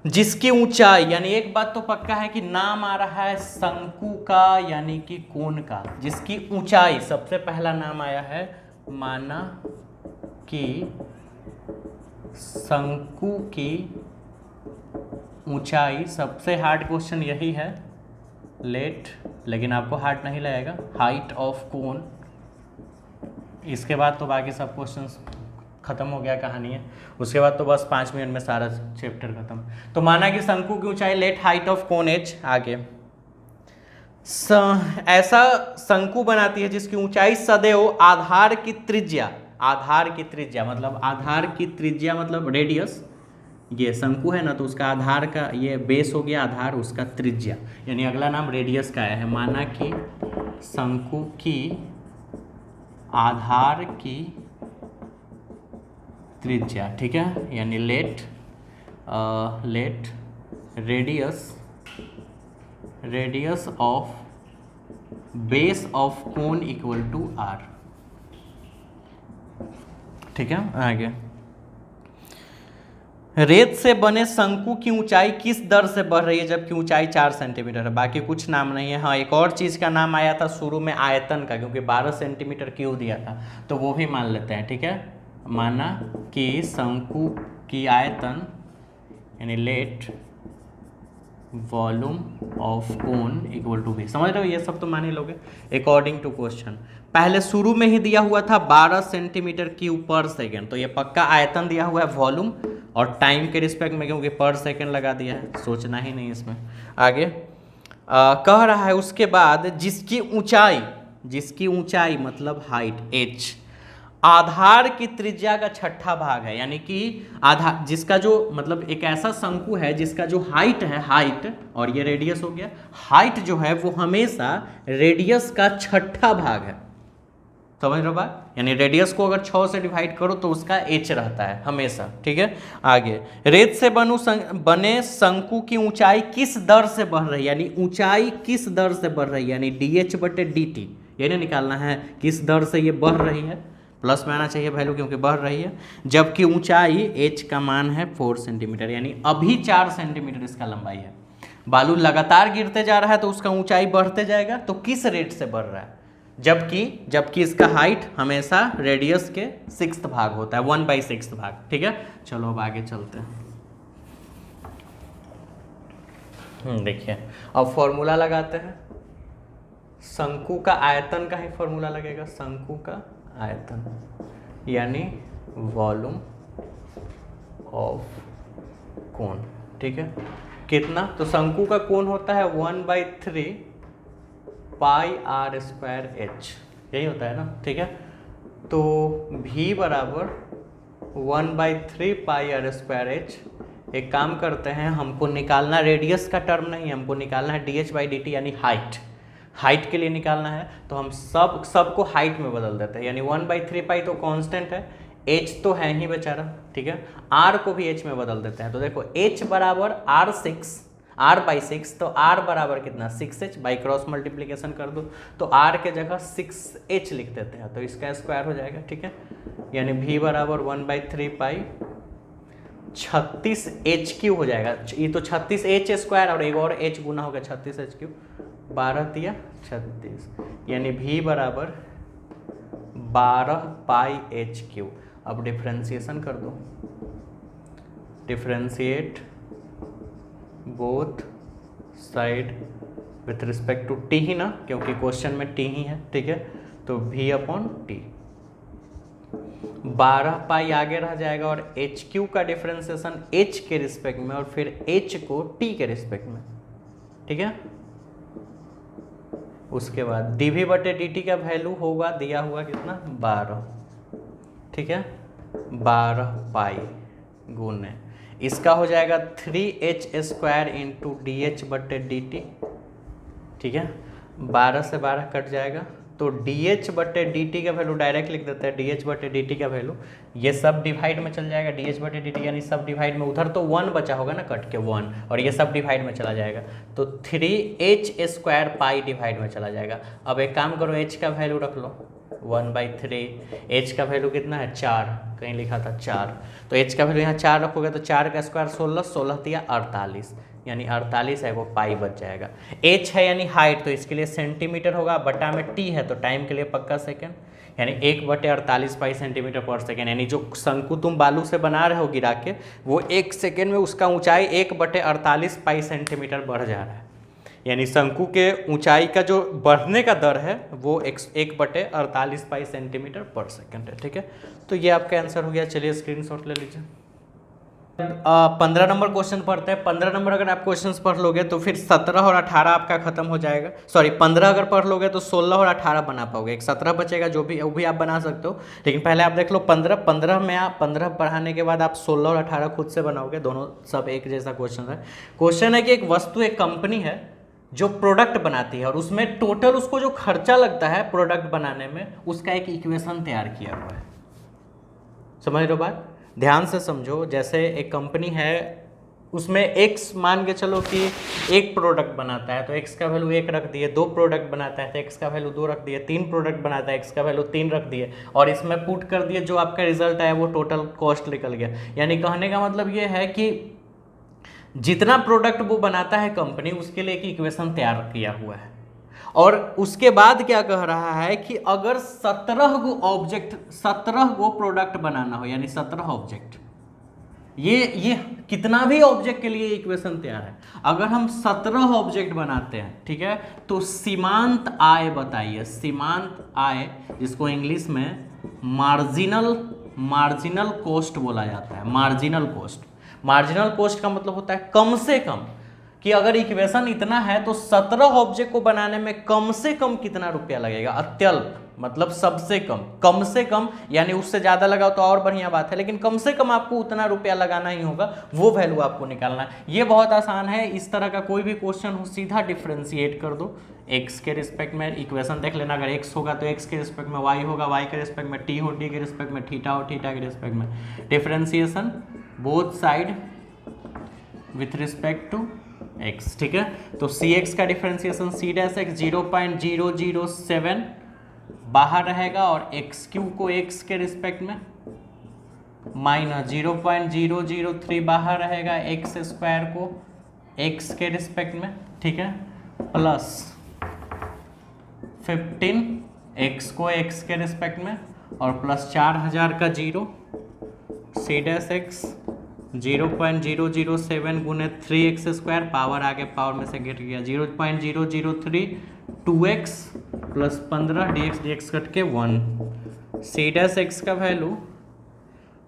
जिसकी ऊंचाई, यानी एक बात तो पक्का है कि नाम आ रहा है शंकु का यानी कि कोन का, जिसकी ऊंचाई, सबसे पहला नाम आया है, माना कि शंकु की ऊंचाई, सबसे हार्ड क्वेश्चन यही है, लेट, लेकिन आपको हार्ड नहीं लगेगा, हाइट ऑफ कोन। इसके बाद तो बाकी सब क्वेश्चंस खत्म हो गया, कहानी है, उसके बाद तो बस 5 मिनट में सारा चैप्टर खत्म। तो माना कि शंकु की ऊंचाई, let height of cone H, आगे ऐसा शंकु बनाती है जिसकी ऊंचाई सदैव आधार की त्रिज्या मतलब रेडियस ये शंकु है ना, तो उसका आधार का ये बेस हो गया आधार, उसका त्रिज्या, यानी अगला नाम रेडियस का आया है। माना कि शंकु की आधार की त्रिज्या, ठीक है, यानी let radius of base of cone equal to R, ठीक है। आगे, रेत से बने शंकु की ऊंचाई किस दर से बढ़ रही है जबकि ऊंचाई 4 सेंटीमीटर है। बाकी कुछ नाम नहीं है। हाँ, एक और चीज़ का नाम आया था शुरू में, आयतन का, क्योंकि 12 सेंटीमीटर क्यों दिया था, तो वो भी मान लेते हैं, ठीक है। माना कि शंकु की आयतन यानी let volume of cone equal to V, समझ रहे हो, ये सब तो मान ही लोगे अकॉर्डिंग टू क्वेश्चन। पहले शुरू में ही दिया हुआ था 12 सेंटीमीटर क्यूब पर सेकेंड, तो ये पक्का आयतन दिया हुआ है वॉल्यूम, और टाइम के रिस्पेक्ट में क्योंकि पर सेकेंड लगा दिया है, सोचना ही नहीं इसमें। आगे कह रहा है उसके बाद जिसकी ऊंचाई मतलब हाइट h आधार की त्रिज्या का छठा भाग है, यानी कि आधार जिसका जो मतलब एक ऐसा शंकु है जिसका जो हाइट है, हाइट और ये रेडियस हो गया, हाइट जो है वो हमेशा रेडियस का छठा भाग है, समझ रहे हो बात। यानी रेडियस को अगर 6 से डिवाइड करो तो उसका h रहता है हमेशा, ठीक है। आगे, रेत से बने शंकु की ऊंचाई किस दर से बढ़ रही है, यानी ऊंचाई किस दर से बढ़ रही है, यानी dh/dt, ये नहीं निकालना है किस दर से ये बढ़ रही है, प्लस में आना चाहिए वैल्यू क्योंकि बढ़ रही है, जबकि ऊंचाई h का मान है 4 सेंटीमीटर, यानी अभी 4 सेंटीमीटर इसका लंबाई है। बालू लगातार गिरते जा रहा है तो उसका ऊंचाई बढ़ते जाएगा, तो किस रेट से बढ़ रहा है, जबकि इसका हाइट हमेशा रेडियस के 6th भाग होता है, 1/6 भाग, ठीक है। चलो अब आगे चलते हैं। देखिए अब फॉर्मूला लगाते हैं, शंकु का आयतन का ही फॉर्मूला लगेगा, शंकु का आयतन यानी वॉल्यूम ऑफ कोन, ठीक है। कितना, तो शंकु का कोन होता है 1/3 पाई आर स्क्वायर एच, यही होता है ना, ठीक है। तो v बराबर 1/3 पाई आर स्क्वायर एच। एक काम करते हैं, हमको निकालना रेडियस का टर्म नहीं, हमको निकालना है dh/dt यानी हाइट के लिए निकालना है, तो हम सबको हाइट में बदल देते हैं, यानी 1/3 पाई तो कांस्टेंट है, h तो है ही बेचारा, ठीक है। r को भी h में बदल देते हैं, तो देखो h बराबर r/6, तो r बराबर कितना 6h, बाई क्रॉस मल्टीप्लीकेशन कर दो तो r के जगह 6h लिख देते हैं, तो इसका स्क्वायर हो जाएगा, ठीक है। यानी v बराबर 1/3 पाई 36h³ हो जाएगा, ये तो 36h² और एक और h गुना होगा 36h³, 12 × 36, यानी v बराबर 12 पाई h³। अब डिफ्रेंसिएशन कर दो, differentiate both side with respect to t ही ना, क्योंकि क्वेश्चन में t ही है, ठीक है। तो v/t 12 पाई आगे रह जाएगा और h³ का डिफ्रेंसिएशन h के रिस्पेक्ट में और फिर h को t के रिस्पेक्ट में, ठीक है। उसके बाद dv/dt का वैल्यू होगा दिया हुआ कितना 12, ठीक है, 12 पाई गुने इसका हो जाएगा 3h² इंटू dh/dt, ठीक है। 12 से 12 कट जाएगा तो dh/dt का वैल्यू डायरेक्ट लिख देते हैं, dh/dt का वैल्यू, ये सब डिवाइड में चल जाएगा, dh/dt यानी सब डिवाइड में, उधर तो 1 बचा होगा ना कट के 1, और ये सब डिवाइड में चला जाएगा, तो 3h² पाई डिवाइड में चला जाएगा। अब एक काम करो, h का वैल्यू रख लो 1/3, h का वैल्यू कितना है 4, कहीं लिखा था 4, तो h का वैल्यू यहाँ 4 रखोगे तो 4 का स्क्वायर 16, 16 दिया 48, यानी 48 है वो पाई बच जाएगा। h है यानी हाइट, तो इसके लिए सेंटीमीटर होगा, बटा में t है तो टाइम के लिए पक्का सेकेंड, यानी 1/48 पाई सेंटीमीटर पर सेकेंड, यानी जो शंकु तुम बालू से बना रहे हो गिरा के, वो 1 सेकेंड में उसका ऊंचाई 1/48 पाई सेंटीमीटर बढ़ जा रहा है, यानी शंकु के ऊंचाई का जो बढ़ने का दर है वो 1/48 पाई सेंटीमीटर पर सेकेंड है, ठीक है। तो ये आपका आंसर हो गया, चलिए स्क्रीनशॉट ले लीजिए। 15 नंबर क्वेश्चन पढ़ते हैं। 15 नंबर अगर आप क्वेश्चंस पढ़ लोगे तो फिर 17 और 18 आपका खत्म हो जाएगा। सॉरी 15 अगर पढ़ लोगे तो 16 और 18 बना पाओगे, एक 17 बचेगा, जो भी वो भी आप बना सकते हो। लेकिन पहले आप देख लो 15 में आप 15 पढ़ाने के बाद आप 16 और 18 खुद से बनाओगे, दोनों सब एक जैसा क्वेश्चन है। क्वेश्चन है कि एक वस्तु, एक कंपनी है जो प्रोडक्ट बनाती है और उसमें टोटल उसको जो खर्चा लगता है प्रोडक्ट बनाने में, उसका एक इक्वेशन तैयार किया हुआ है। समझ रहे हो बात? ध्यान से समझो। जैसे एक कंपनी है, उसमें एक्स मान के चलो कि एक प्रोडक्ट बनाता है तो एक्स का वैल्यू 1 रख दिए, 2 प्रोडक्ट बनाता है तो एक्स का वैल्यू 2 रख दिए, 3 प्रोडक्ट बनाता है एक्स का वैल्यू 3 रख दिए, और इसमें पुट कर दिए, जो आपका रिजल्ट आया वो टोटल कॉस्ट निकल गया। यानी कहने का मतलब ये है कि जितना प्रोडक्ट वो बनाता है कंपनी, उसके लिए एक इक्वेशन तैयार किया हुआ है। और उसके बाद क्या कह रहा है कि अगर 17 गो ऑब्जेक्ट, 17 गो प्रोडक्ट बनाना हो, यानी 17 ऑब्जेक्ट, ये कितना भी ऑब्जेक्ट के लिए इक्वेशन तैयार है। अगर हम 17 ऑब्जेक्ट बनाते हैं, ठीक है, तो सीमांत आय बताइए। सीमांत आय, जिसको इंग्लिश में मार्जिनल कॉस्ट बोला जाता है। मार्जिनल कॉस्ट का मतलब होता है कम से कम, कि अगर इक्वेशन इतना है तो 17 ऑब्जेक्ट को बनाने में कम से कम कितना रुपया लगेगा। अत्यल्प मतलब सबसे कम, कम से कम, यानी उससे ज़्यादा लगाओ तो और बढ़िया बात है, लेकिन कम से कम आपको उतना रुपया लगाना ही होगा, वो वैल्यू आपको निकालना है। ये बहुत आसान है। इस तरह का कोई भी क्वेश्चन हो, सीधा डिफ्रेंशिएट कर दो। एक्स के रिस्पेक्ट में इक्वेशन देख लेना, अगर एक्स होगा तो एक्स के रिस्पेक्ट में वाई होगा, वाई के रिस्पेक्ट में टी हो, टी के रिस्पेक्ट में थीटा हो, थीटा के रिस्पेक्ट में differentiation both side with respect to x, ठीक है। तो cx का डिफरेंशिएशन c डैश x 0.007 बाहर रहेगा, और x क्यू को x के रिस्पेक्ट में माइनस 0.003 बाहर रहेगा, x स्क्वायर को x के रिस्पेक्ट में, ठीक है, प्लस 15 x को x के रिस्पेक्ट में, और प्लस 4000 का 0 c डैश x 0.007 गुने 3x स्क्वायर, पावर आगे पावर में से गिर गया, 0.003 2x प्लस 15 dx कट के 1। सी डैश एक्स का वैल्यू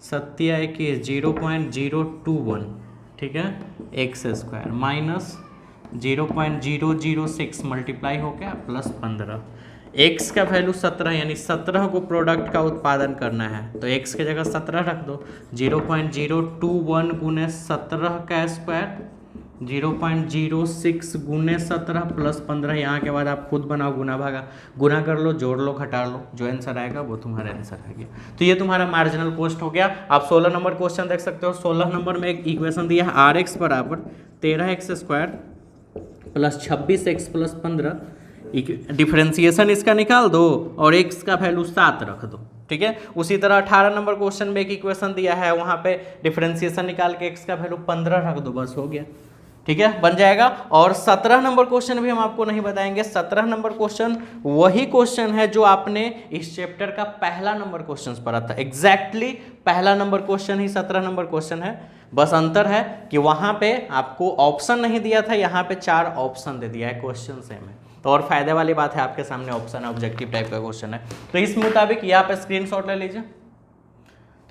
0.021, ठीक है, एक्स स्क्वायर माइनस 0.006 मल्टीप्लाई हो गया प्लस 15। x का वैल्यू 17, यानी 17 को प्रोडक्ट का उत्पादन करना है, तो x के जगह 17 रख दो। 0.021 गुने 17 का स्क्वायर, 0.06 गुने 17 प्लस 15। यहाँ के बाद आप खुद बनाओ, गुना भागा, गुना कर लो, जोड़ लो, घटा लो, जो आंसर आएगा वो तुम्हारा आंसर है। तो ये तुम्हारा मार्जिनल कॉस्ट हो गया। आप 16 नंबर क्वेश्चन देख सकते हो। 16 नंबर में एक इक्वेशन दिया है, RX बराबर 13x square plus 26x plus 15। Differentiation इसका निकाल दो और x का वैल्यू 7 रख दो, ठीक है। उसी तरह 18 नंबर क्वेश्चन में एक इक्वेशन दिया है, वहाँ पे डिफरेंशिएशन निकाल के x का वैल्यू 15 रख दो, बस हो गया, ठीक है, बन जाएगा। और 17 नंबर क्वेश्चन भी हम आपको नहीं बताएंगे। 17 नंबर क्वेश्चन वही क्वेश्चन है जो आपने इस चैप्टर का पहला नंबर क्वेश्चन पढ़ा था। एग्जैक्टली पहला नंबर क्वेश्चन ही 17 नंबर क्वेश्चन है। बस अंतर है कि वहाँ पे आपको ऑप्शन नहीं दिया था, यहाँ पे 4 ऑप्शन दे दिया है, क्वेश्चन सेम है। तो और फायदे वाली बात है, आपके सामने ऑप्शन है, ऑब्जेक्टिव टाइप का क्वेश्चन है। तो इस मुताबिक ये आप स्क्रीनशॉट ले लीजिए।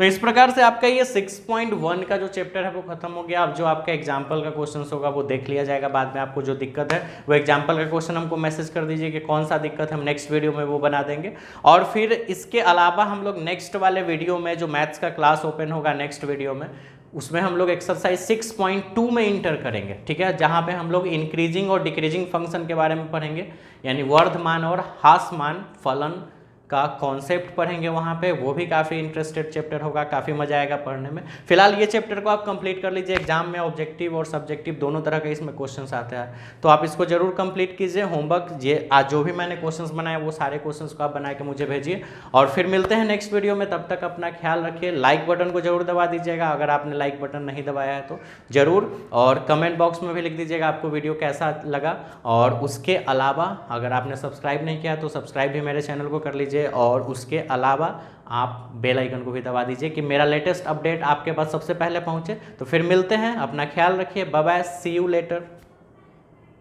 तो इस प्रकार से आपका ये 6.1 का जो चैप्टर है वो खत्म हो गया। अब जो आपका एग्जाम्पल का क्वेश्चन होगा वो देख लिया जाएगा। बाद में आपको जो दिक्कत है वो एग्जाम्पल का क्वेश्चन हमको मैसेज कर दीजिए कि कौन सा दिक्कत है, हम नेक्स्ट वीडियो में वो बना देंगे। और फिर इसके अलावा हम लोग नेक्स्ट वाले वीडियो में जो मैथ्स का क्लास ओपन होगा नेक्स्ट वीडियो में, उसमें हम लोग एक्सरसाइज 6.2 में इंटर करेंगे, ठीक है, जहाँ पे हम लोग इंक्रीजिंग और डिक्रीजिंग फंक्शन के बारे में पढ़ेंगे, यानी वर्धमान और ह्रासमान फलन का कॉन्सेप्ट पढ़ेंगे वहाँ पे। वो भी काफ़ी इंटरेस्टेड चैप्टर होगा, काफ़ी मजा आएगा पढ़ने में। फिलहाल ये चैप्टर को आप कंप्लीट कर लीजिए। एग्जाम में ऑब्जेक्टिव और सब्जेक्टिव दोनों तरह के इसमें क्वेश्चंस आते हैं, तो आप इसको जरूर कंप्लीट कीजिए। होमवर्क ये आज जो भी मैंने क्वेश्चंस बनाए वो सारे क्वेश्चंस को आप बना के मुझे भेजिए, और फिर मिलते हैं नेक्स्ट वीडियो में। तब तक अपना ख्याल रखिए। लाइक बटन को जरूर दबा दीजिएगा अगर आपने लाइक बटन नहीं दबाया है तो जरूर, और कमेंट बॉक्स में भी लिख दीजिएगा आपको वीडियो कैसा लगा। और उसके अलावा अगर आपने सब्सक्राइब नहीं किया तो सब्सक्राइब भी मेरे चैनल को कर लीजिए, और उसके अलावा आप बेल आइकन को भी दबा दीजिए कि मेरा लेटेस्ट अपडेट आपके पास सबसे पहले पहुंचे। तो फिर मिलते हैं, अपना ख्याल रखिए, bye bye, see you letter.